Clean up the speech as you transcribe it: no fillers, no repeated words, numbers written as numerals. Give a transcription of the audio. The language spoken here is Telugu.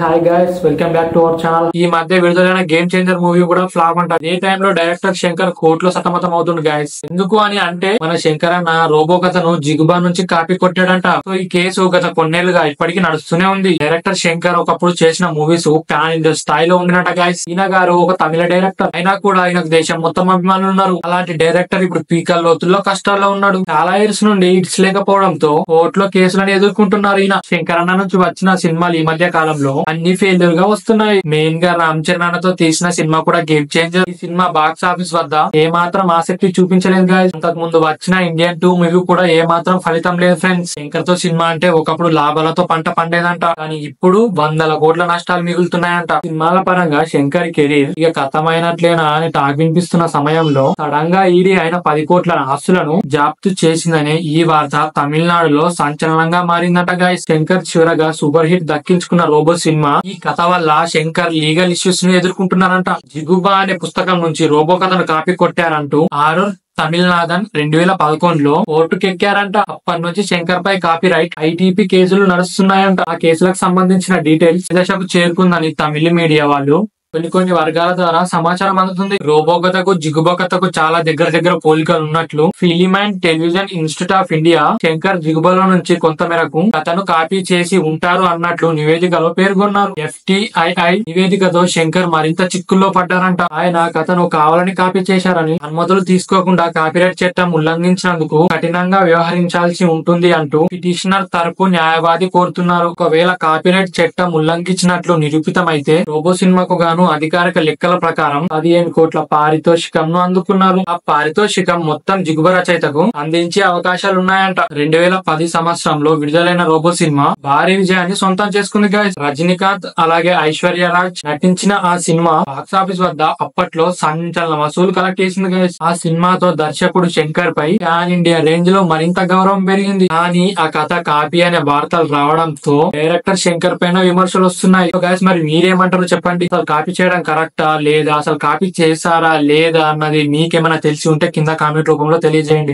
Hi guys, welcome back to our channel. ఈ మధ్య విడుదలైన గేమ్ చేంజర్ మూవీ కూడా ఫ్లాప్ అంట. ఏ టైంలో డైరెక్టర్ శంకర్ కోర్టులో సతమతం అవుతుంది గైస్. ఎందుకు అని అంటే మన శంకర్ అన్న రోబో కథను జిగుబా నుంచి కాపీ కొట్టాడంట. సో ఈ కేసు గత కొన్నేళ్లుగా ఇప్పటికీ నడుస్తూనే ఉంది. డైరెక్టర్ శంకర్ ఒకప్పుడు చేసిన మూవీస్ ప్యాన్ ఇండియా స్థాయిలో ఉండినట గైస్. ఈయన గారు ఒక తమిళ డైరెక్టర్ అయినా కూడా ఆయనకు దేశం మొత్తం అభిమానులు ఉన్నారు. అలాంటి డైరెక్టర్ ఇప్పుడు పీకల లోతుల్లో కష్టాల్లో ఉన్నాడు. చాలా ఇయర్స్ నుండి హిట్స్ లేకపోవడంతో కోర్టులో కేసులను ఎదుర్కొంటున్నారు. ఈయన శంకర్ అన్న నుంచి వచ్చిన సినిమాలు ఈ మధ్య కాలంలో అన్ని ఫెయిల్యూర్ గా వస్తున్నాయి. మెయిన్ గా రామ్ చరణ్ అన్నతో తీసిన సినిమా కూడా గేమ్ చేంజర్. ఈ సినిమా బాక్స్ ఆఫీస్ వద్ద ఏ మాత్రం ఆసక్తి చూపించలేదు గాయస్. అంతకు ముందు వచ్చిన ఇండియన్ 2 మూవీ కూడా ఏ మాత్రం ఫలితం లేదు ఫ్రెండ్స్. శంకర్ తో సినిమా అంటే ఒకప్పుడు లాభాలతో పంట పండేదంట, కానీ ఇప్పుడు వందల కోట్ల నష్టాలు మిగులుతున్నాయంట. సినిమాల పరంగా శంకర్ కెరీర్ ఇక కథమైనట్లేనా అని టాక్ వినిపిస్తున్న సమయంలో సడన్ గా ఈడీ ఆయన 10 కోట్ల ఆస్తులను జప్తు చేసిందనే ఈ వార్త తమిళనాడులో సంచలనంగా మారిందట గాయస్. శంకర్ చివరగా సూపర్ హిట్ దక్కించుకున్న రోబో సినిమా ఈ కథ వల్ల శంకర్ లీగల్ ఇష్యూస్ ను ఎదుర్కొంటున్నారంట. జిగుబా అనే పుస్తకం నుంచి రోబో కథను కాపీ కొట్టారంటూ ఆరూర్ తమిళనాథన్ 2011లో కోర్టుకెక్కారంట. అప్పటి నుంచి శంకర్ పై కాపీ రైట్ ఐటీపీ కేసులు నడుస్తున్నాయంట. ఆ కేసులకు సంబంధించిన డీటెయిల్స్ దశకు చేరుకుందని తమిళ మీడియా వాళ్ళు కొన్ని వర్గాల ద్వారా సమాచారం అందుతుంది. రోబో కథకు జిగుబా కథకు చాలా దగ్గర పోలికలు ఉన్నట్లు film and television institute of India Shankar జిగుబాలో నుంచి కొంత మేరకు కథను కాపీ చేసి ఉంటారు అన్నట్లు నివేదికలో పేర్కొన్నారు. FTII నివేదికతో శంకర్ మరింత చిక్కుల్లో పడ్డారంట. ఆయన కథను కావాలని కాపీ చేశారని, అనుమతులు తీసుకోకుండా కాపీరైట్ చట్టం ఉల్లంఘించినందుకు కఠినంగా వ్యవహరించాల్సి ఉంటుంది అంటూ పిటిషనర్ తరపు న్యాయవాది కోరుతున్నారు. ఒకవేళ కాపీరైట్ చట్టం ఉల్లంఘించినట్లు నిరూపితమైతే రోబో సినిమాకు గాను అధికారిక లెక్కల ప్రకారం 15 కోట్ల పారితోషికంను అందుకున్నారు. ఆ పారితోషికం మొత్తం జిగుబా రచయితకు అందించే అవకాశాలున్నాయంట. 2010 సంవత్సరంలో విడుదలైన రోబో సినిమా భారీ విజయాన్ని సొంతం చేసుకుంది గాయస్. రజనీకాంత్ అలాగే ఐశ్వర్య రాజ్ నటించిన ఆ సినిమా బాక్స్ ఆఫీస్ వద్ద అప్పట్లో సంచలన వసూలు కలెక్ట్ చేసింది గాయస్. ఆ సినిమాతో దర్శకుడు శంకర్ పై ప్యాన్ ఇండియా రేంజ్ లో మరింత గౌరవం పెరిగింది. కానీ ఆ కథ కాపీ అనే వార్తలు రావడంతో డైరెక్టర్ శంకర్ పైన విమర్శలు వస్తున్నాయి. గాయస్, మరి మీరేమంటారు చెప్పండి. అసలు కాపీ చేయడం కరెక్టా లేదా, అసలు కాపీ చేశారా లేదా అన్నది మీకేమైనా తెలిసి ఉంటే కింద కామెంట్ రూపంలో తెలియజేయండి.